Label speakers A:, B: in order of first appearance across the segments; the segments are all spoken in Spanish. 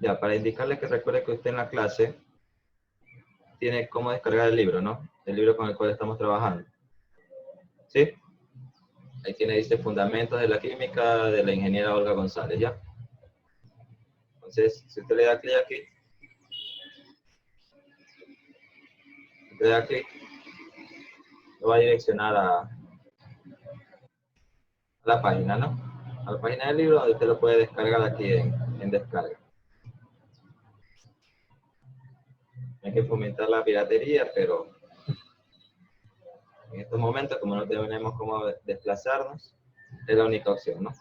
A: Ya, para indicarle que recuerde que usted en la clase tiene cómo descargar el libro, ¿no? El libro con el cual estamos trabajando. ¿Sí? Ahí tiene, dice, Fundamentos de la Química de la ingeniera Olga González, ¿ya? Entonces, si usted le da clic aquí, le da clic, lo va a direccionar a la página, ¿no? A la página del libro donde usted lo puede descargar aquí en descarga. Hay que fomentar la piratería, pero en estos momentos, como no tenemos cómo desplazarnos, es la única opción, ¿no?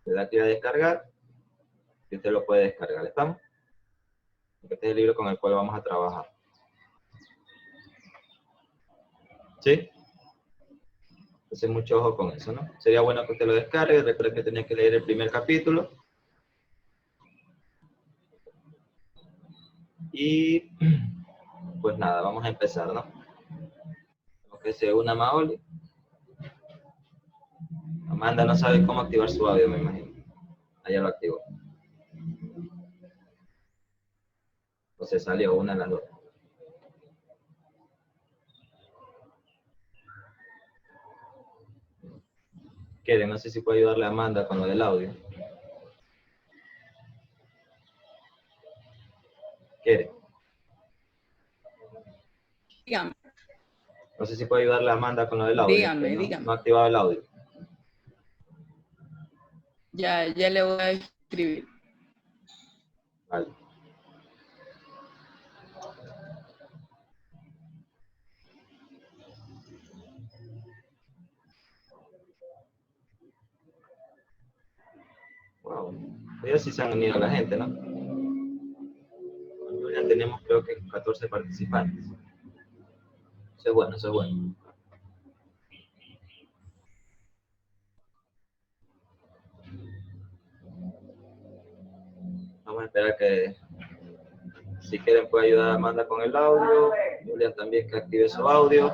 A: Le da aquí a descargar y usted lo puede descargar, ¿estamos? Este es el libro con el cual vamos a trabajar. ¿Sí? Entonces, mucho ojo con eso, ¿no? Sería bueno que usted lo descargue. Recuerde que tenía que leer el primer capítulo. Y, pues nada, vamos a empezar, ¿no? Que se una Maoli. Amanda no sabe cómo activar su audio, me imagino. Allá lo activó. O se salió una de las dos. Quiere, no sé si puede ayudarle a Amanda con lo del audio. Quiere.
B: Dígame.
A: No sé si puede ayudarle a Amanda con lo del audio.
B: Dígame,
A: ¿No?
B: dígame.
A: No ha activado el audio.
B: Ya le voy a escribir.
A: Vale. Wow. Ellos sí se han unido a la gente, ¿no? Con Julian tenemos creo que 14 participantes. Eso es bueno, eso es bueno. Vamos a esperar que, si quieren, puede ayudar a Amanda con el audio. Julian también que active su audio.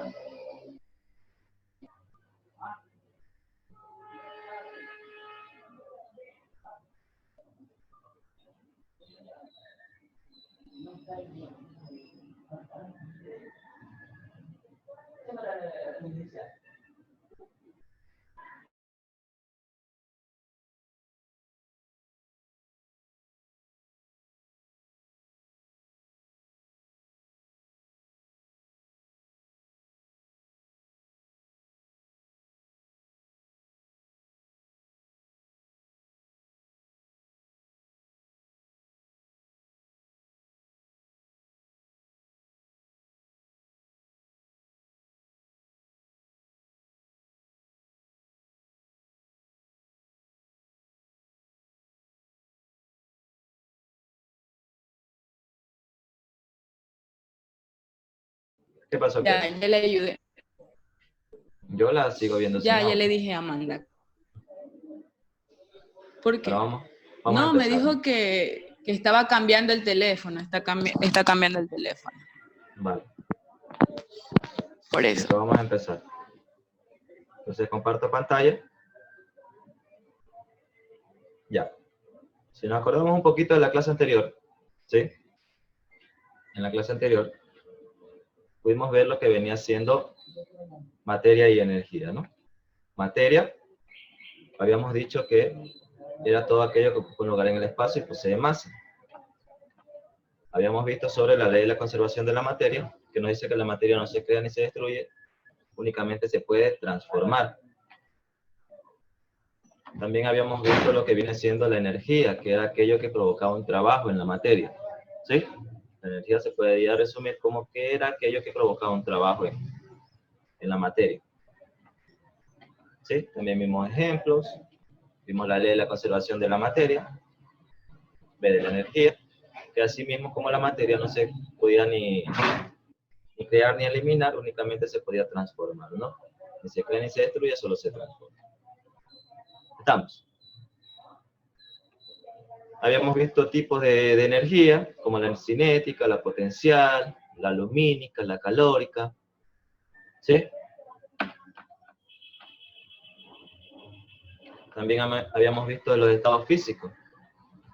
A: ¿Qué pasó?
B: Ya le ayudé.
A: Yo la sigo viendo sin
B: Ya le
A: audio.
B: dije a Amanda. ¿Por qué?
A: Pero vamos a
B: No, me
A: empezar.
B: dijo que estaba cambiando el teléfono. Está cambiando el teléfono.
A: Vale.
B: Por eso.
A: Listo, vamos a empezar. Entonces comparto pantalla. Ya. Si nos acordamos un poquito de la clase anterior, ¿sí? En la clase anterior pudimos ver lo que venía siendo materia y energía, ¿no? Materia, habíamos dicho que era todo aquello que ocupa un lugar en el espacio y posee masa. Habíamos visto sobre la ley de la conservación de la materia, que nos dice que la materia no se crea ni se destruye, únicamente se puede transformar. También habíamos visto lo que viene siendo la energía, que era aquello que provocaba un trabajo en la materia, ¿sí? La energía se podría resumir como que era aquello que provocaba un trabajo en la materia. ¿Sí? También vimos ejemplos, vimos la ley de la conservación de la materia, B de la energía, que así mismo como la materia no se podía ni crear ni eliminar, únicamente se podía transformar, ¿no? Ni se crea ni se destruye, solo se transforma. ¿Estamos? Habíamos visto tipos de energía, como la cinética, la potencial, la lumínica, la calórica, ¿sí? También habíamos visto los estados físicos,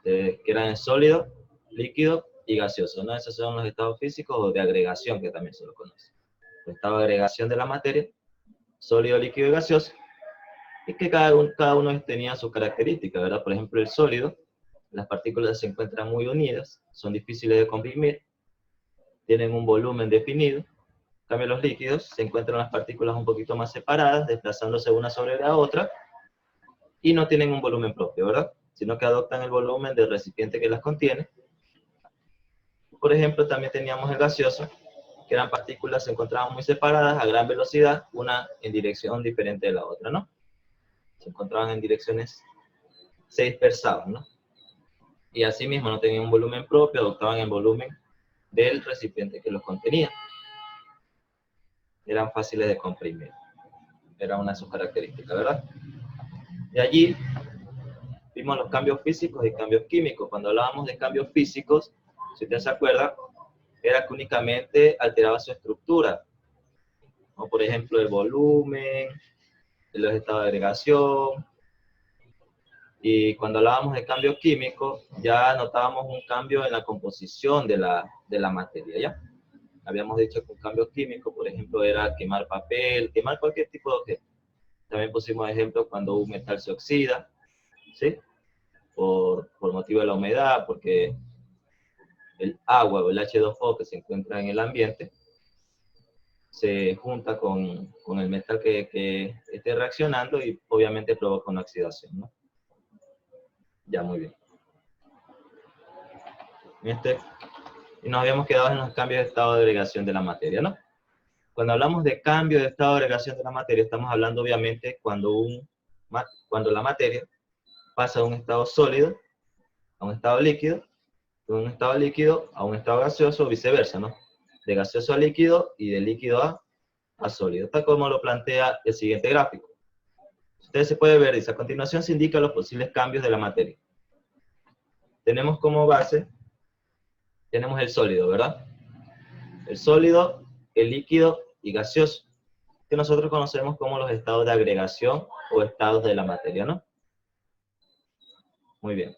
A: que eran el sólido, líquido y gaseoso, ¿no? Esos son los estados físicos o de agregación, que también se lo conoce. El estado de agregación de la materia, sólido, líquido y gaseoso, y que cada uno tenía sus características, ¿verdad? Por ejemplo, el sólido, las partículas se encuentran muy unidas, son difíciles de comprimir, tienen un volumen definido. En cambio, los líquidos se encuentran las partículas un poquito más separadas, desplazándose una sobre la otra, y no tienen un volumen propio, ¿verdad? Sino que adoptan el volumen del recipiente que las contiene. Por ejemplo, también teníamos el gaseoso, que eran partículas que se encontraban muy separadas a gran velocidad, una en dirección diferente de la otra, ¿no? Se encontraban en direcciones, se dispersaban, ¿no? Y asimismo no tenían un volumen propio, adoptaban el volumen del recipiente que los contenía. Eran fáciles de comprimir. Era una de sus características, ¿verdad? De allí vimos los cambios físicos y cambios químicos. Cuando hablábamos de cambios físicos, si usted se acuerda, era que únicamente alteraba su estructura, como por ejemplo el volumen, los estados de agregación. Y cuando hablábamos de cambios químicos, ya notábamos un cambio en la composición de la materia, ¿ya? Habíamos dicho que un cambio químico, por ejemplo, era quemar papel, quemar cualquier tipo de objeto. También pusimos ejemplos cuando un metal se oxida, ¿sí? Por motivo de la humedad, porque el agua o el H2O que se encuentra en el ambiente se junta con el metal que esté reaccionando y obviamente provoca una oxidación, ¿no? Ya, muy bien. Y nos habíamos quedado en los cambios de estado de agregación de la materia, ¿no? Cuando hablamos de cambio de estado de agregación de la materia, estamos hablando obviamente cuando la materia pasa de un estado sólido a un estado líquido, de un estado líquido a un estado gaseoso o viceversa, ¿no? De gaseoso a líquido y de líquido a sólido, tal como lo plantea el siguiente gráfico. Ustedes se puede ver, dice, a continuación se indican los posibles cambios de la materia. Tenemos como base, tenemos el sólido, ¿verdad? El sólido, el líquido y gaseoso, que nosotros conocemos como los estados de agregación o estados de la materia, ¿no? Muy bien.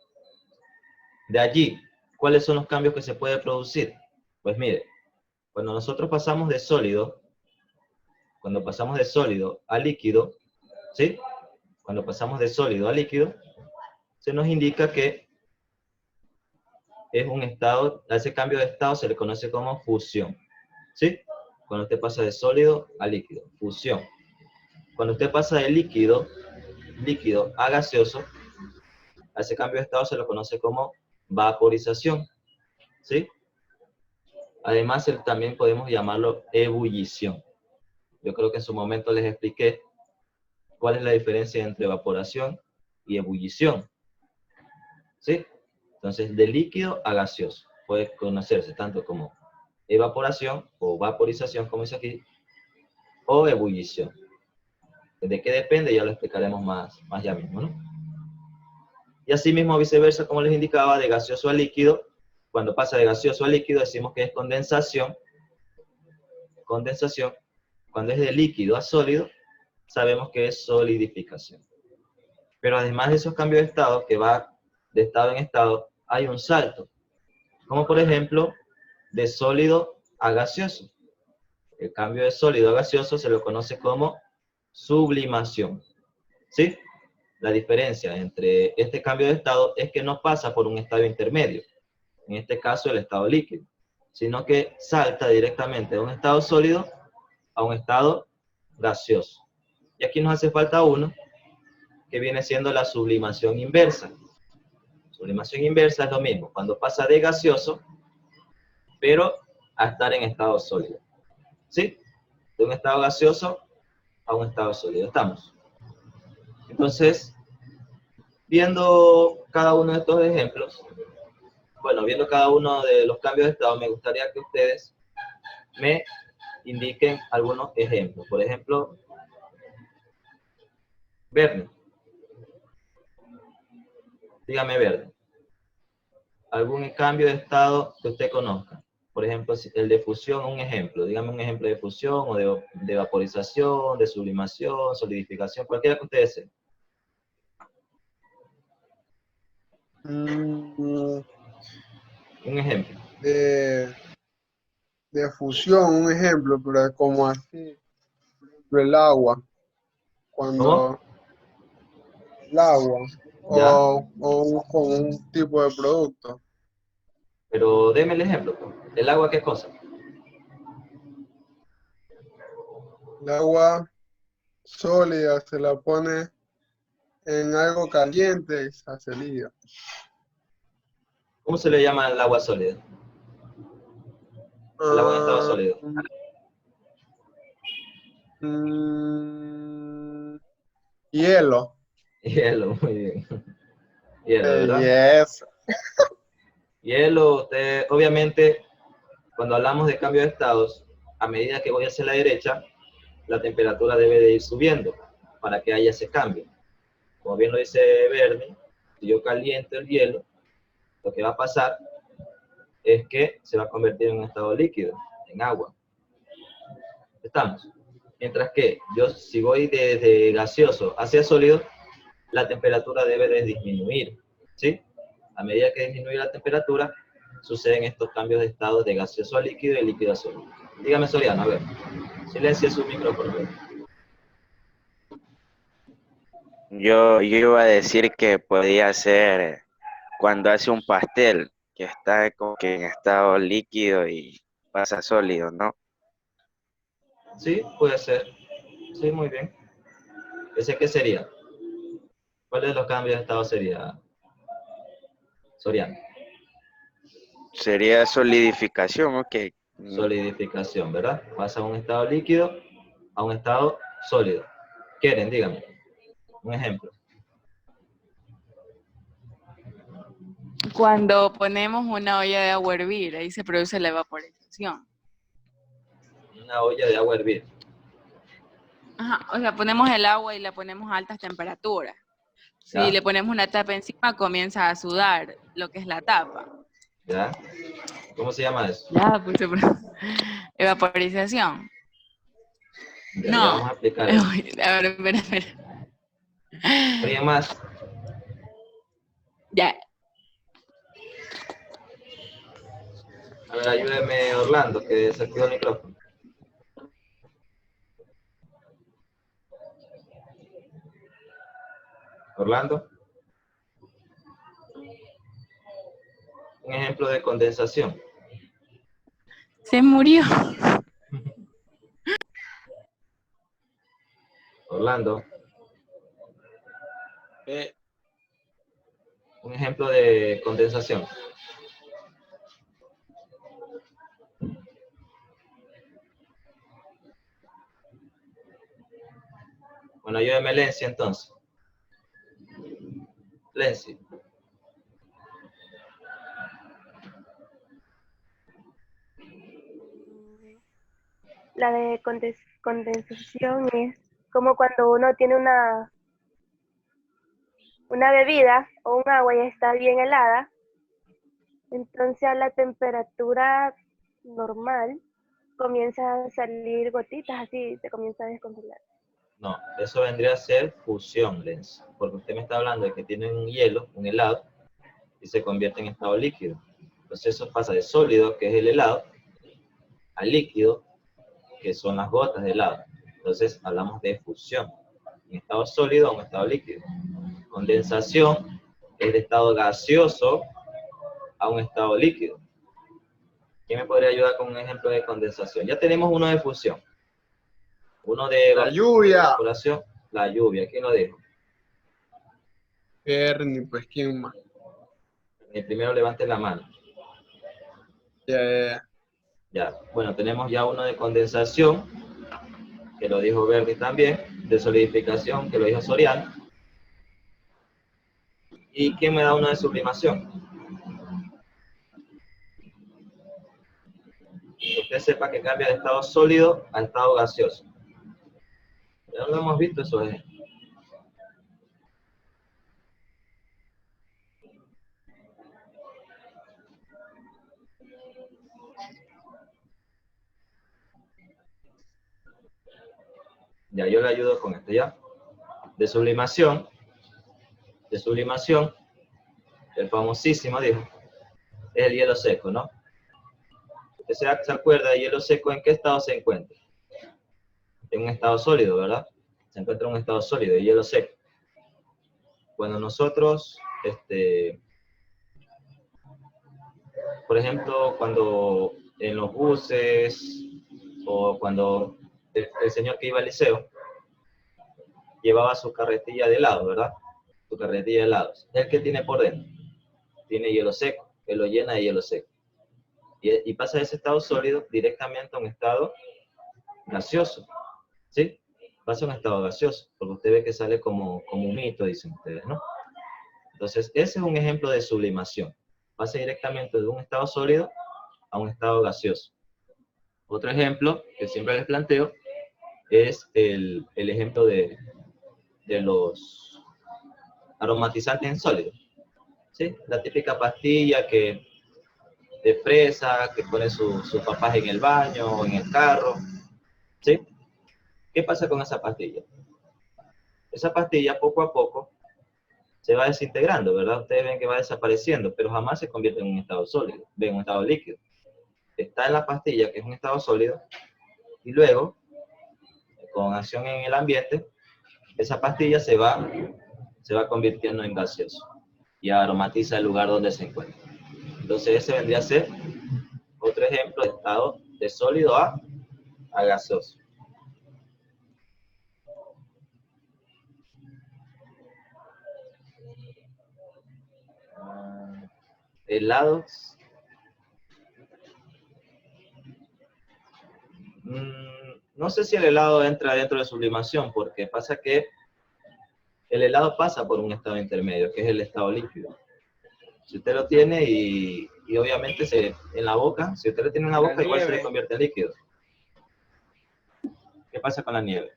A: De allí, ¿cuáles son los cambios que se puede producir? Pues mire, cuando nosotros pasamos de sólido a líquido, ¿sí? Cuando pasamos de sólido a líquido, se nos indica que es un estado, a ese cambio de estado se le conoce como fusión, ¿sí? Cuando usted pasa de sólido a líquido, fusión. Cuando usted pasa de líquido a gaseoso, a ese cambio de estado se lo conoce como vaporización, ¿sí? Además, también podemos llamarlo ebullición. Yo creo que en su momento les expliqué cuál es la diferencia entre evaporación y ebullición, ¿sí? Entonces, de líquido a gaseoso puede conocerse tanto como evaporación o vaporización, como dice aquí, o ebullición. ¿De qué depende? Ya lo explicaremos más ya mismo, ¿no? Y así mismo viceversa, como les indicaba, de gaseoso a líquido, cuando pasa de gaseoso a líquido decimos que es condensación. Condensación. Cuando es de líquido a sólido, sabemos que es solidificación. Pero además de esos cambios de estado, que va de estado en estado, hay un salto. Como por ejemplo, de sólido a gaseoso. El cambio de sólido a gaseoso se lo conoce como sublimación, ¿sí? La diferencia entre este cambio de estado es que no pasa por un estado intermedio, en este caso el estado líquido, sino que salta directamente de un estado sólido a un estado gaseoso. Y aquí nos hace falta uno, que viene siendo la sublimación inversa. Sublimación inversa es lo mismo, cuando pasa de gaseoso, pero a estar en estado sólido, ¿sí? De un estado gaseoso a un estado sólido. ¿Estamos? Entonces, viendo cada uno de estos ejemplos, bueno, viendo cada uno de los cambios de estado, me gustaría que ustedes me indiquen algunos ejemplos. Por ejemplo, Verne. Dígame, Verne. ¿Algún cambio de estado que usted conozca? Por ejemplo, el de fusión, un ejemplo. Dígame un ejemplo de fusión o de vaporización, de sublimación, solidificación, cualquiera que ustedes sean. Un ejemplo.
C: De fusión, un ejemplo, pero como así, por ejemplo, el agua,
A: ¿Cómo?
C: cuando el agua,
A: ¿Ya?
C: o con un tipo de producto.
A: Pero deme el ejemplo, pues. ¿El agua qué cosa?
C: El agua sólida se la pone en algo caliente y se hace líquido.
A: ¿Cómo se le llama el agua sólida? Al agua en estado
C: Ah,
A: sólido.
C: mm, hielo.
A: Hielo, muy bien. Hielo, ¿verdad?
C: Yes.
A: Hielo, usted, obviamente, cuando hablamos de cambio de estados, a medida que voy hacia la derecha, la temperatura debe de ir subiendo para que haya ese cambio. Como bien lo dice Bernie, si yo caliento el hielo, lo que va a pasar es que se va a convertir en un estado líquido, en agua. ¿Estamos? Mientras que yo, si voy de gaseoso hacia sólido, la temperatura debe de disminuir, ¿sí? A medida que disminuye la temperatura, suceden estos cambios de estado de gaseoso a líquido y de líquido a sólido. Dígame, Soriano, a ver. Silencia su micrófono.
D: Yo iba a decir que podía ser cuando hace un pastel, que está como que en estado líquido y pasa sólido, ¿no?
A: Sí, puede ser. Sí, muy bien. ¿Ese qué sería? ¿Cuáles de los cambios de estado sería, Soriano?
D: Sería solidificación, ok.
A: Solidificación, ¿verdad? Pasa a un estado líquido a un estado sólido. ¿Quieren? Díganme. Un ejemplo.
B: Cuando ponemos una olla de agua a hervir, ahí se produce la evaporización.
A: Una olla de agua a hervir.
B: Ajá, o sea, ponemos el agua y la ponemos a altas temperaturas. Si
A: ¿Ya?
B: le ponemos una tapa encima, comienza a sudar lo que es la tapa.
A: ¿Ya? ¿Cómo se llama eso?
B: Ya, pues, evaporización.
A: Ya
B: No.
A: vamos a explicar eso.
B: A ver, espera.
A: ¿Alguien más?
B: Ya.
A: A ver, ayúdeme, Orlando, que desactivó el micrófono. Orlando. Un ejemplo de condensación.
B: Se murió.
A: Orlando. Un ejemplo de condensación. Bueno, ayúdeme, Lenzi, entonces. Lenzi.
E: La de condensación es como cuando uno tiene una bebida o un agua y está bien helada, entonces a la temperatura normal comienzan a salir gotitas, así se comienza a descongelar.
A: No, eso vendría a ser fusión, Lenzi. Porque usted me está hablando de que tiene un hielo, un helado, y se convierte en estado líquido. Entonces eso pasa de sólido, que es el helado, a líquido, que son las gotas de helado. Entonces hablamos de fusión, en estado sólido a un estado líquido. Condensación es de estado gaseoso a un estado líquido. ¿Quién me podría ayudar con un ejemplo de condensación? Ya tenemos uno de fusión, uno de
C: La lluvia.
A: evaporación, la lluvia. ¿Quién lo dijo?
C: Bernie, pues quién más.
A: El primero levante la mano.
C: Ya.
A: Ya, bueno, tenemos ya uno de condensación, que lo dijo Bernie también, de solidificación, que lo dijo Soriano. ¿Y quién me da uno de sublimación? Que usted sepa que cambia de estado sólido a estado gaseoso. Ya lo hemos visto eso. Ya, yo le ayudo con esto, ¿ya? De sublimación, el famosísimo, dijo, es el hielo seco, ¿no? Usted se acuerda del hielo seco, ¿en qué estado se encuentra? En un estado sólido, ¿verdad? Se encuentra en un estado sólido, el hielo seco. Cuando nosotros, por ejemplo, cuando en los buses, o cuando el señor que iba al liceo, llevaba su carretilla de helado, ¿verdad? Su carretilla de helados. ¿El que tiene por dentro? Tiene hielo seco, que lo llena de hielo seco. Y pasa de ese estado sólido directamente a un estado gaseoso, ¿sí? Pasa a un estado gaseoso, porque usted ve que sale como un mito, dicen ustedes, ¿no? Entonces, ese es un ejemplo de sublimación. Pasa directamente de un estado sólido a un estado gaseoso. Otro ejemplo que siempre les planteo es el ejemplo de los aromatizantes en sólido, ¿sí? La típica pastilla de fresa, que pone sus papás en el baño o en el carro, ¿sí? ¿Qué pasa con esa pastilla? Esa pastilla poco a poco se va desintegrando, ¿verdad? Ustedes ven que va desapareciendo, pero jamás se convierte en un estado sólido, en un estado líquido. Está en la pastilla, que es un estado sólido, y luego, con acción en el ambiente, esa pastilla se va convirtiendo en gaseoso y aromatiza el lugar donde se encuentra. Entonces ese vendría a ser otro ejemplo de estado de sólido a gaseoso. Helados. No sé si el helado entra dentro de sublimación, porque pasa que el helado pasa por un estado intermedio, que es el estado líquido. Si usted lo tiene y obviamente en la boca, si usted lo tiene en la boca, igual se le convierte en líquido. ¿Qué pasa con la nieve?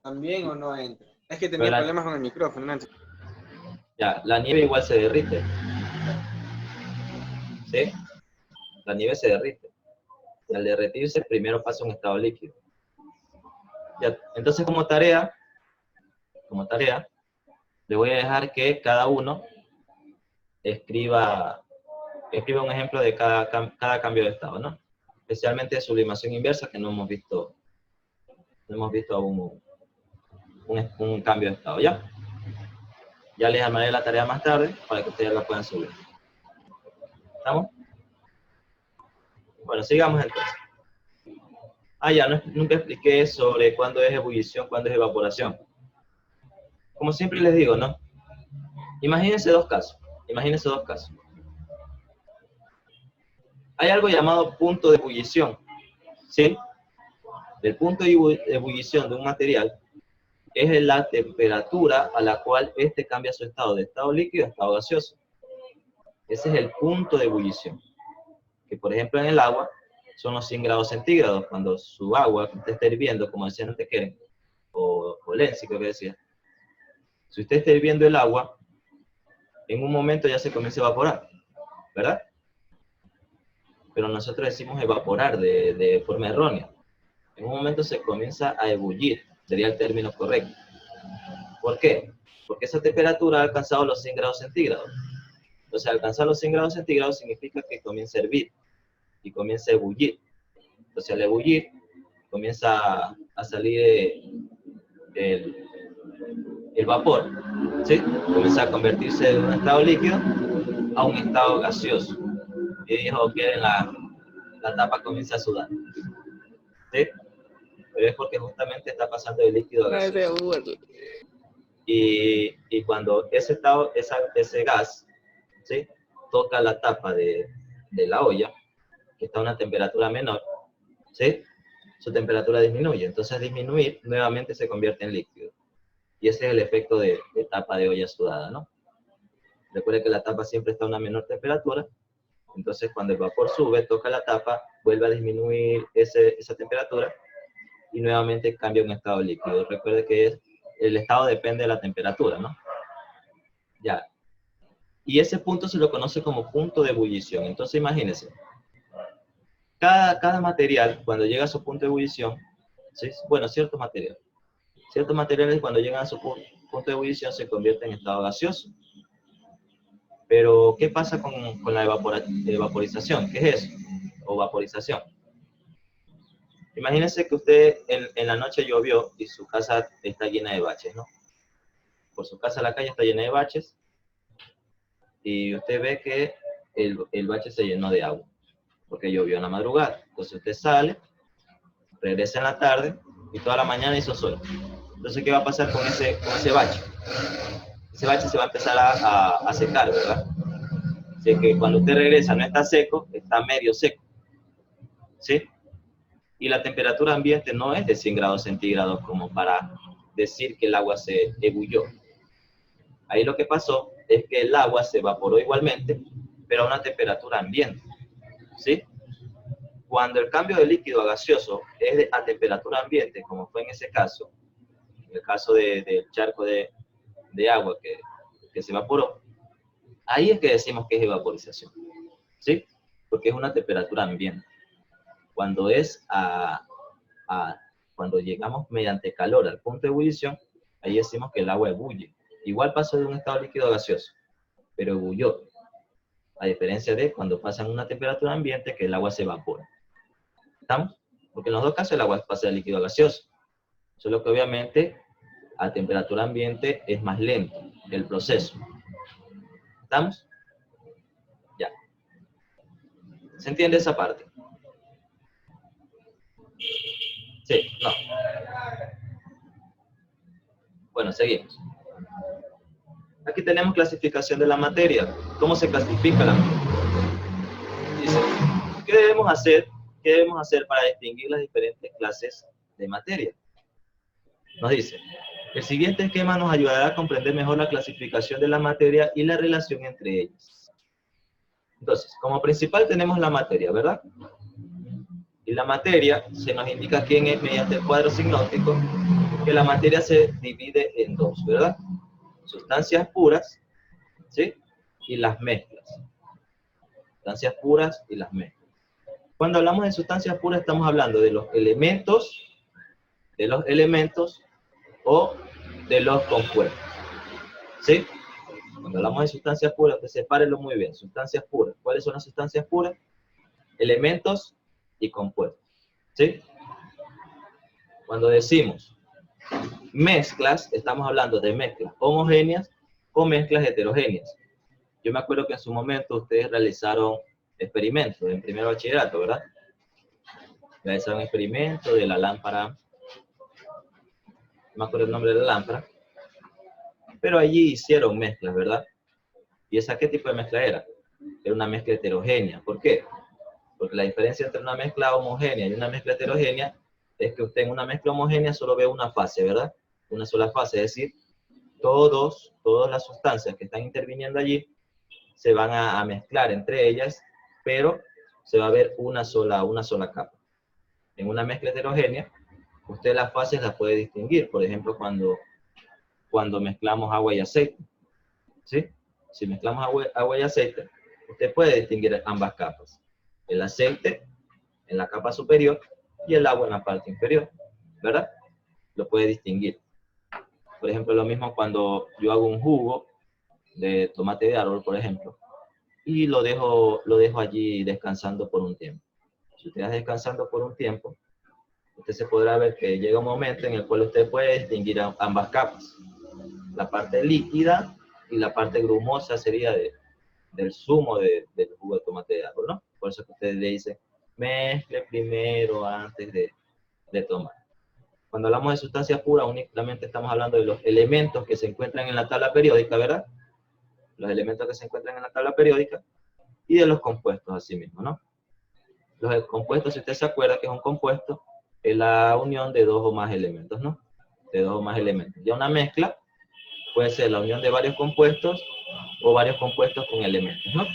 F: ¿También o no entra? Es que tenía problemas con el micrófono, Nancy.
A: Ya, la nieve igual se derrite. ¿Sí? La nieve se derrite. Y al derretirse, primero pasa a un estado líquido. Ya, entonces, como tarea, le voy a dejar que cada uno escriba un ejemplo de cada cambio de estado, ¿no? Especialmente de sublimación inversa, que no hemos visto aún un cambio de estado, ¿ya? Ya les armaré la tarea más tarde para que ustedes la puedan subir. ¿Estamos? Bueno, sigamos entonces. Ya, nunca expliqué sobre cuándo es ebullición, cuándo es evaporación. Como siempre les digo, ¿no? Imagínense dos casos. Hay algo llamado punto de ebullición, ¿sí? El punto de ebullición de un material es la temperatura a la cual este cambia su estado de estado líquido a estado gaseoso. Ese es el punto de ebullición. Que por ejemplo en el agua son los 100 grados centígrados, cuando su agua que usted está hirviendo, como decían antes Keren, o Lenzi, creo que decía. Si usted está hirviendo el agua, en un momento ya se comienza a evaporar, ¿verdad? Pero nosotros decimos evaporar de forma errónea. En un momento se comienza a ebullir, sería el término correcto. ¿Por qué? Porque esa temperatura ha alcanzado los 100 grados centígrados. Entonces, alcanzar los 100 grados centígrados significa que comienza a hervir y comienza a ebullir. Entonces, al ebullir, comienza a salir el vapor, ¿sí? Comienza a convertirse de un estado líquido a un estado gaseoso. Y dijo que la tapa comienza a sudar, ¿sí? Pero es porque justamente está pasando de líquido a gaseoso. Y cuando ese gas, ¿sí?, toca la tapa de la olla, que está a una temperatura menor, ¿sí?, su temperatura disminuye. Entonces, al disminuir, nuevamente se convierte en líquido. Y ese es el efecto de tapa de olla sudada, ¿no? Recuerde que la tapa siempre está a una menor temperatura. Entonces, cuando el vapor sube, toca la tapa, vuelve a disminuir esa temperatura y nuevamente cambia a un estado líquido. Recuerde que el estado depende de la temperatura, ¿no? Ya. Y ese punto se lo conoce como punto de ebullición. Entonces, imagínense. Cada material, cuando llega a su punto de ebullición, ¿sí? Bueno, ciertos materiales cuando llegan a su punto de ebullición se convierten en estado gaseoso. Pero, ¿qué pasa con la evaporización? ¿Qué es eso? O vaporización. Imagínense que usted en la noche llovió y su casa está llena de baches, ¿no? Por su casa la calle está llena de baches y usted ve que el bache se llenó de agua porque llovió en la madrugada. Entonces usted sale, regresa en la tarde y toda la mañana hizo sol. Entonces, ¿qué va a pasar con ese bache? Ese bache se va a empezar a secar, ¿verdad? Así que cuando usted regresa no está seco, está medio seco, ¿sí? Y la temperatura ambiente no es de 100 grados centígrados como para decir que el agua se ebulló. Ahí lo que pasó es que el agua se evaporó igualmente, pero a una temperatura ambiente, ¿sí? Cuando el cambio de líquido a gaseoso es a temperatura ambiente, como fue en ese caso, en el caso del charco de agua que se evaporó, ahí es que decimos que es evaporización, ¿sí? Porque es una temperatura ambiente. Cuando cuando llegamos mediante calor al punto de ebullición, ahí decimos que el agua ebulle. Igual pasó de un estado líquido a gaseoso, pero ebulló. A diferencia de cuando pasa en una temperatura ambiente que el agua se evapora. ¿Estamos? Porque en los dos casos el agua pasa de líquido a gaseoso. Solo que obviamente a temperatura ambiente es más lento el proceso. ¿Estamos? Ya. ¿Se entiende esa parte? Sí, no. Bueno, seguimos. Aquí tenemos clasificación de la materia. ¿Cómo se clasifica la materia? Dice, ¿qué debemos hacer? ¿Qué debemos hacer para distinguir las diferentes clases de materia? Nos dice, el siguiente esquema nos ayudará a comprender mejor la clasificación de la materia y la relación entre ellas. Entonces, como principal tenemos la materia, ¿verdad? Y la materia se nos indica aquí mediante el cuadro sinóptico que la materia se divide en dos, ¿verdad? Sustancias puras, ¿sí? Y las mezclas. Sustancias puras y las mezclas. Cuando hablamos de sustancias puras estamos hablando de los elementos o de los compuestos, ¿sí? Cuando hablamos de sustancias puras, pues sepárenlo muy bien. Sustancias puras. ¿Cuáles son las sustancias puras? Elementos y compuestos, ¿sí? Cuando decimos mezclas, estamos hablando de mezclas homogéneas o mezclas heterogéneas. Yo me acuerdo que en su momento ustedes realizaron experimentos en primer bachillerato, ¿verdad? Realizaron experimentos de la lámpara, no me acuerdo el nombre de la lámpara, pero allí hicieron mezclas, ¿verdad? ¿Y esa qué tipo de mezcla era? Era una mezcla heterogénea. ¿Por qué? Porque la diferencia entre una mezcla homogénea y una mezcla heterogénea es que usted en una mezcla homogénea solo ve una fase, ¿verdad? Una sola fase, es decir, todas las sustancias que están interviniendo allí se van a mezclar entre ellas, pero se va a ver una sola capa. En una mezcla heterogénea, usted las fases las puede distinguir. Por ejemplo, cuando mezclamos agua y aceite, ¿sí? Si mezclamos agua y aceite, usted puede distinguir ambas capas. El aceite en la capa superior y el agua en la parte inferior, ¿verdad? Lo puede distinguir. Por ejemplo, lo mismo cuando yo hago un jugo de tomate de árbol, por ejemplo, y lo dejo allí descansando por un tiempo. Si usted está descansando por un tiempo, usted se podrá ver que llega un momento en el cual usted puede distinguir ambas capas. La parte líquida y la parte grumosa sería del zumo del jugo de tomate de árbol, ¿no? Por eso que usted le dice, mezcle primero antes de tomar. Cuando hablamos de sustancias puras, únicamente estamos hablando de los elementos que se encuentran en la tabla periódica, ¿verdad? Los elementos que se encuentran en la tabla periódica y de los compuestos así mismo, ¿no? Los compuestos, si usted se acuerda que es un compuesto, es la unión de dos o más elementos, ¿no? De dos o más elementos. Ya una mezcla puede ser la unión de varios compuestos o varios compuestos con elementos, ¿no?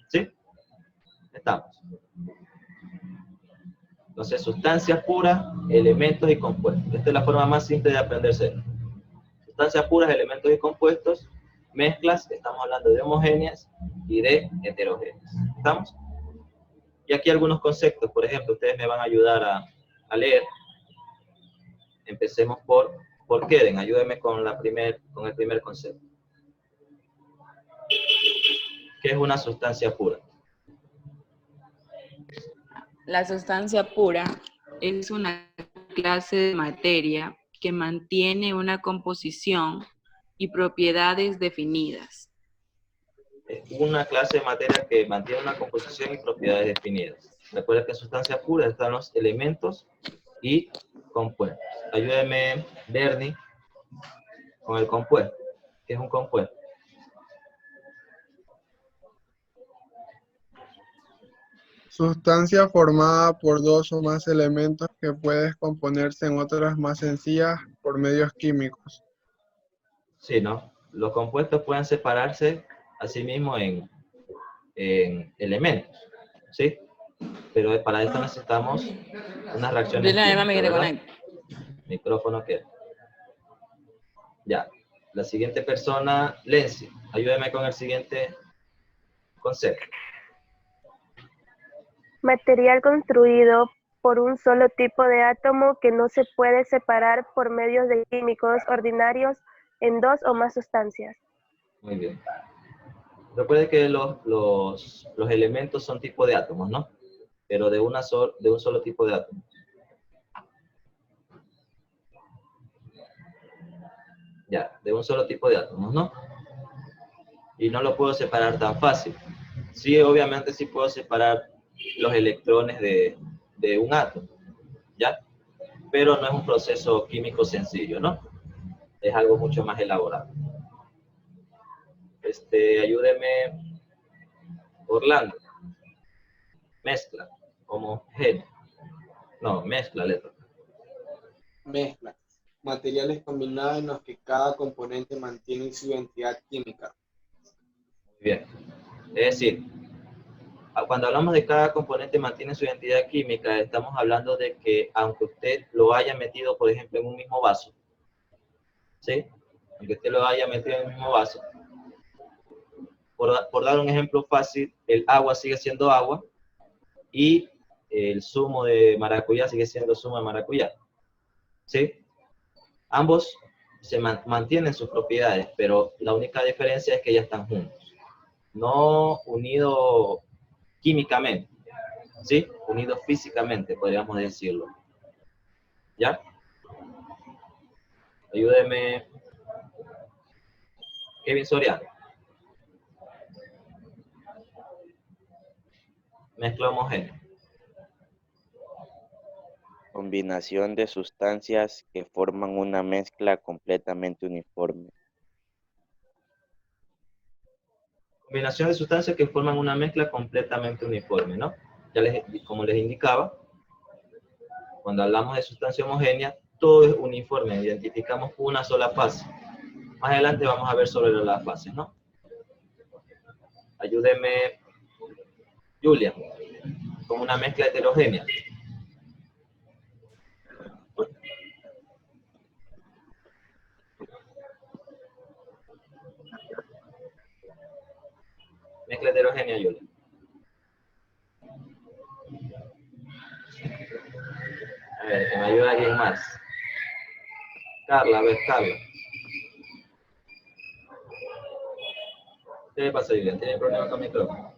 A: ¿Sí? Estamos. Entonces, sustancias puras, elementos y compuestos. Esta es la forma más simple de aprenderse. Sustancias puras, elementos y compuestos. Mezclas, estamos hablando de homogéneas y de heterogéneas. ¿Estamos? Y aquí algunos conceptos, por ejemplo, ustedes me van a ayudar a leer. Empecemos por Keden. Ayúdenme con el primer concepto. ¿Qué es una sustancia pura?
B: La sustancia pura es una clase de materia que mantiene una composición y propiedades definidas.
A: Es una clase de materia que mantiene una composición y propiedades definidas. Recuerda que en sustancia pura están los elementos y compuestos. Ayúdeme, Bernie, con el compuesto. ¿Qué es un compuesto?
C: Sustancia formada por dos o más elementos que puede descomponerse en otras más sencillas por medios químicos.
A: Sí, ¿no? Los compuestos pueden separarse a sí mismos en elementos, ¿sí? Pero para esto necesitamos unas reacciones
B: Dile a mi mami que te
A: ¿verdad?
B: conecte.
A: Micrófono que. Ya. La siguiente persona, Lenzi, ayúdame con el siguiente concepto.
E: Material construido por un solo tipo de átomo que no se puede separar por medios de químicos ordinarios en dos o más sustancias.
A: Muy bien. Recuerde que los elementos son tipo de átomos, ¿no? Pero de un solo tipo de átomos. Ya, de un solo tipo de átomos, ¿no? Y no lo puedo separar tan fácil. Sí, obviamente sí puedo separar los electrones de un átomo, ¿ya? Pero no es un proceso químico sencillo, ¿no? Es algo mucho más elaborado. Ayúdeme, Orlando. Mezcla, homogéneo. No, mezcla, letra.
F: Mezcla. Materiales combinados en los que cada componente mantiene su identidad química.
A: Muy bien. Es decir, cuando hablamos de cada componente mantiene su identidad química, estamos hablando de que aunque usted lo haya metido, por ejemplo, en un mismo vaso, ¿sí? Aunque usted lo haya metido en el mismo vaso, por dar un ejemplo fácil, el agua sigue siendo agua y el zumo de maracuyá sigue siendo zumo de maracuyá, ¿sí? Ambos se mantienen sus propiedades, pero la única diferencia es que ya están juntos, no unidos químicamente, ¿sí? Unidos físicamente, podríamos decirlo. ¿Ya? Ayúdeme, Kevin Soriano. Mezcla homogénea.
D: Combinación de sustancias que forman una mezcla completamente uniforme.
A: Combinación de sustancias que forman una mezcla completamente uniforme, ¿no? Ya como les indicaba, cuando hablamos de sustancia homogénea, todo es uniforme, identificamos una sola fase. Más adelante vamos a ver sobre las fases, ¿no? Ayúdeme, Julia, con una mezcla heterogénea. Mezcla heterogénea, Julia. A ver, que me ayude alguien más. Carla, a ver, Carla. ¿Qué le pasa, Julia? ¿Tiene problema con el micrófono?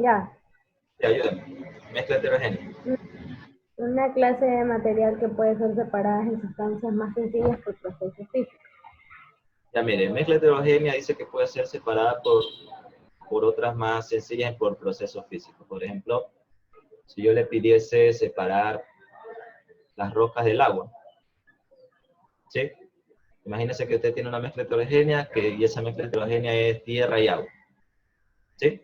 G: Ya.
A: Sí, ayúdame. Mezcla heterogénea.
G: Una clase de material que puede ser separada en sustancias más sencillas por procesos físicos.
A: Ya mire, mezcla heterogénea dice que puede ser separada por otras más sencillas por procesos físicos. Por ejemplo, si yo le pidiese separar las rocas del agua, ¿sí? Imagínese que usted tiene una mezcla heterogénea y esa mezcla heterogénea es tierra y agua, ¿sí?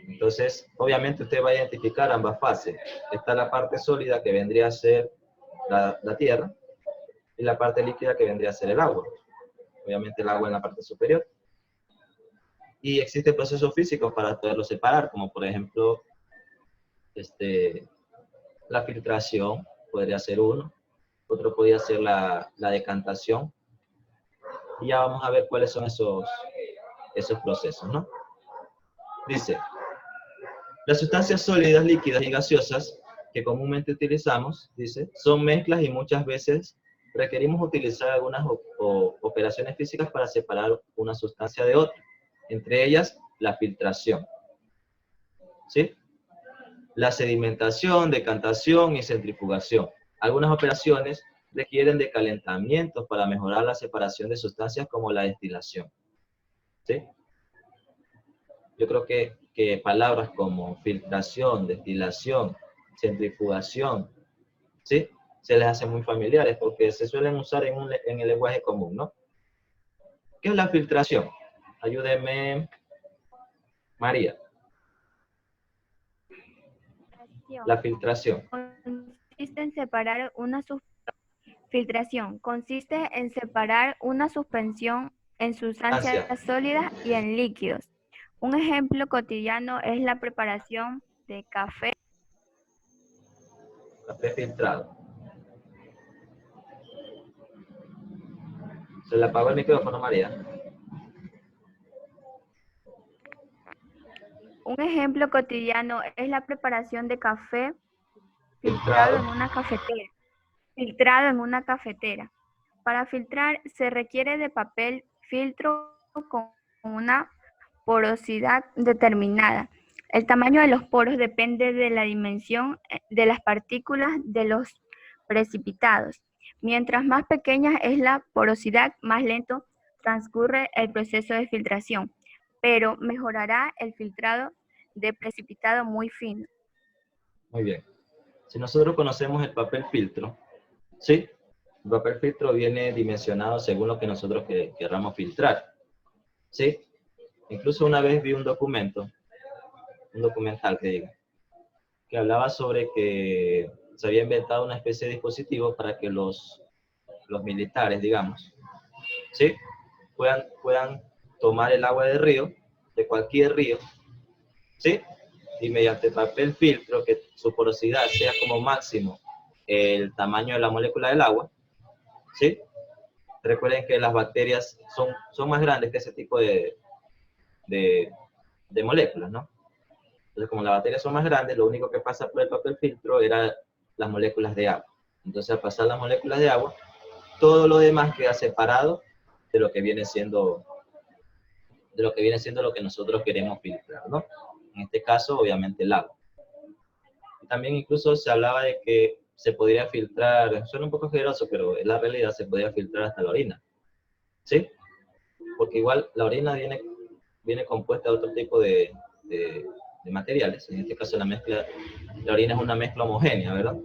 A: Entonces, obviamente usted va a identificar ambas fases. Está la parte sólida que vendría a ser la tierra y la parte líquida que vendría a ser el agua. Obviamente el agua en la parte superior. Y existen procesos físicos para poderlo separar, como por ejemplo, la filtración podría ser uno, otro podría ser la decantación. Y ya vamos a ver cuáles son esos procesos, ¿no? Dice, las sustancias sólidas, líquidas y gaseosas que comúnmente utilizamos, dice, son mezclas y muchas veces requerimos utilizar algunas operaciones operaciones físicas para separar una sustancia de otra, entre ellas la filtración. ¿Sí? La sedimentación, decantación y centrifugación. Algunas operaciones requieren de calentamientos para mejorar la separación de sustancias como la destilación. ¿Sí? Yo creo que palabras como filtración, destilación, centrifugación, ¿sí? Se les hace muy familiares porque se suelen usar en el lenguaje común, ¿no? ¿Qué es la filtración? Ayúdeme, María. La filtración.
H: Consiste en separar una filtración. Consiste en separar una suspensión en sustancias sólidas y en líquidos. Un ejemplo cotidiano es la preparación de café.
A: Café filtrado. Se le apagó el micrófono, María.
H: Un ejemplo cotidiano es la preparación de café filtrado en una cafetera. Para filtrar se requiere de papel filtro con una porosidad determinada. El tamaño de los poros depende de la dimensión de las partículas de los precipitados. Mientras más pequeña es la porosidad, más lento transcurre el proceso de filtración, pero mejorará el filtrado de precipitado muy fino.
A: Muy bien. Si nosotros conocemos el papel filtro, ¿sí? El papel filtro viene dimensionado según lo que nosotros querramos filtrar, ¿sí? Incluso una vez vi un documental que hablaba sobre que se había inventado una especie de dispositivo para que los militares, digamos, ¿sí? Puedan tomar el agua del río, de cualquier río, ¿sí? Y mediante papel filtro, que su porosidad sea como máximo el tamaño de la molécula del agua, ¿sí? Recuerden que las bacterias son más grandes que ese tipo de moléculas, ¿no? Entonces, como las bacterias son más grandes, lo único que pasa por el papel filtro era las moléculas de agua. Entonces, al pasar las moléculas de agua, todo lo demás queda separado de lo que viene siendo lo que nosotros queremos filtrar, ¿no? En este caso, obviamente, el agua. Y también incluso se hablaba de que se podría filtrar, suena un poco generoso, pero en la realidad se podría filtrar hasta la orina, ¿sí? Porque igual la orina viene compuesta de otro tipo de materiales. En este caso la orina es una mezcla homogénea, ¿verdad?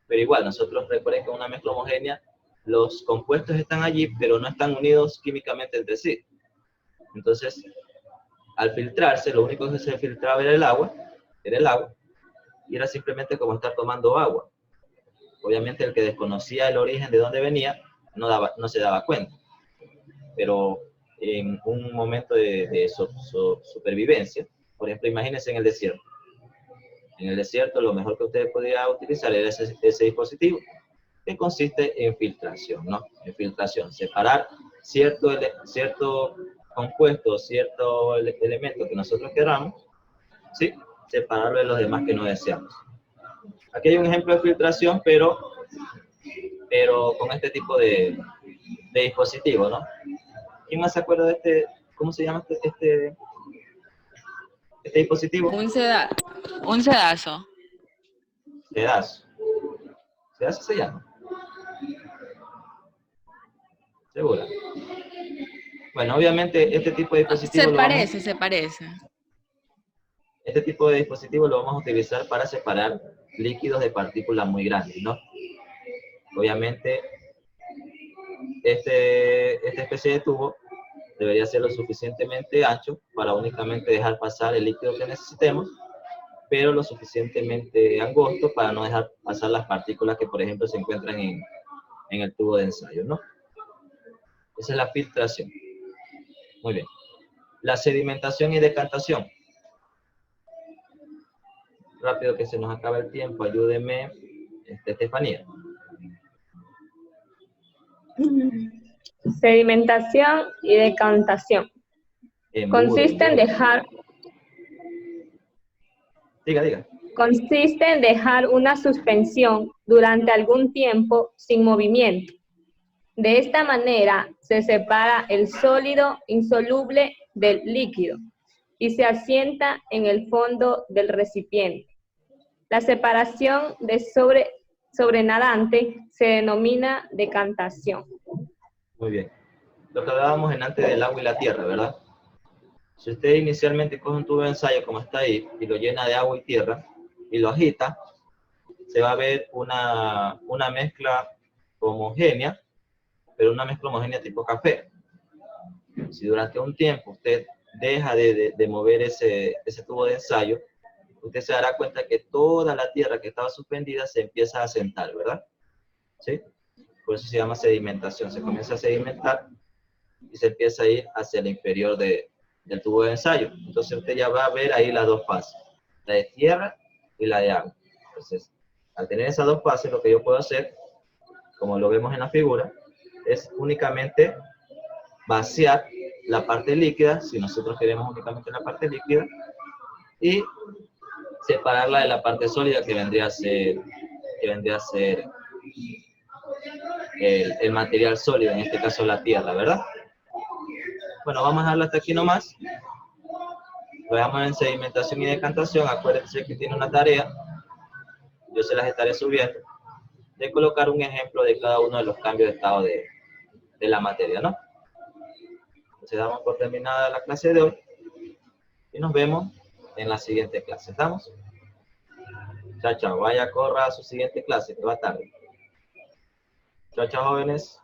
A: Pero igual, nosotros recuerden que en una mezcla homogénea los compuestos están allí, pero no están unidos químicamente entre sí. Entonces, al filtrarse, lo único que se filtraba era el agua, y era simplemente como estar tomando agua. Obviamente el que desconocía el origen de dónde venía, no se daba cuenta. Pero en un momento de supervivencia, por ejemplo, imagínense en el desierto. En el desierto lo mejor que usted podría utilizar era ese dispositivo, que consiste en filtración, ¿no? En filtración, separar cierto compuesto, cierto elemento que nosotros queramos, ¿sí? Separarlo de los demás que no deseamos. Aquí hay un ejemplo de filtración, pero con este tipo de dispositivo, ¿no? ¿Quién más se acuerda de este? ¿Cómo se llama este dispositivo?
B: Un sedazo.
A: Sedazo. ¿Sedazo se llama? ¿Segura? Bueno, obviamente este tipo de dispositivo
B: Se parece.
A: Este tipo de dispositivo lo vamos a utilizar para separar líquidos de partículas muy grandes, ¿no? Obviamente, esta especie de tubo debería ser lo suficientemente ancho para únicamente dejar pasar el líquido que necesitemos, pero lo suficientemente angosto para no dejar pasar las partículas que, por ejemplo, se encuentran en el tubo de ensayo, ¿no? Esa es la filtración. Muy bien. La sedimentación y decantación. Rápido que se nos acaba el tiempo, ayúdeme, Estefanía.
I: Sedimentación y decantación. Consiste en dejar...
A: Diga.
I: Consiste en dejar una suspensión durante algún tiempo sin movimiento. De esta manera se separa el sólido insoluble del líquido y se asienta en el fondo del recipiente. La separación de sobrenadante se denomina decantación.
A: Muy bien. Lo que hablábamos en antes del agua y la tierra, ¿verdad? Si usted inicialmente coge un tubo de ensayo como está ahí y lo llena de agua y tierra y lo agita, se va a ver una mezcla homogénea, pero una mezcla homogénea tipo café. Si durante un tiempo usted deja de mover ese tubo de ensayo, usted se dará cuenta que toda la tierra que estaba suspendida se empieza a asentar, ¿verdad? ¿Sí? Por eso se llama sedimentación. Se comienza a sedimentar y se empieza a ir hacia el inferior del tubo de ensayo. Entonces usted ya va a ver ahí las dos fases, la de tierra y la de agua. Entonces, al tener esas dos fases, lo que yo puedo hacer, como lo vemos en la figura, es únicamente vaciar la parte líquida, si nosotros queremos únicamente la parte líquida, y separarla de la parte sólida que vendría a ser el material sólido, en este caso la tierra, ¿verdad? Bueno, vamos a dejarlo hasta aquí nomás. Lo dejamos en sedimentación y decantación. Acuérdense que tiene una tarea, yo se las estaré subiendo, de colocar un ejemplo de cada uno de los cambios de estado de la materia, ¿no? Entonces damos por terminada la clase de hoy y nos vemos en la siguiente clase. ¿Estamos? Chao, chao. Vaya, corra a su siguiente clase, que va tarde. Chao, chao, jóvenes.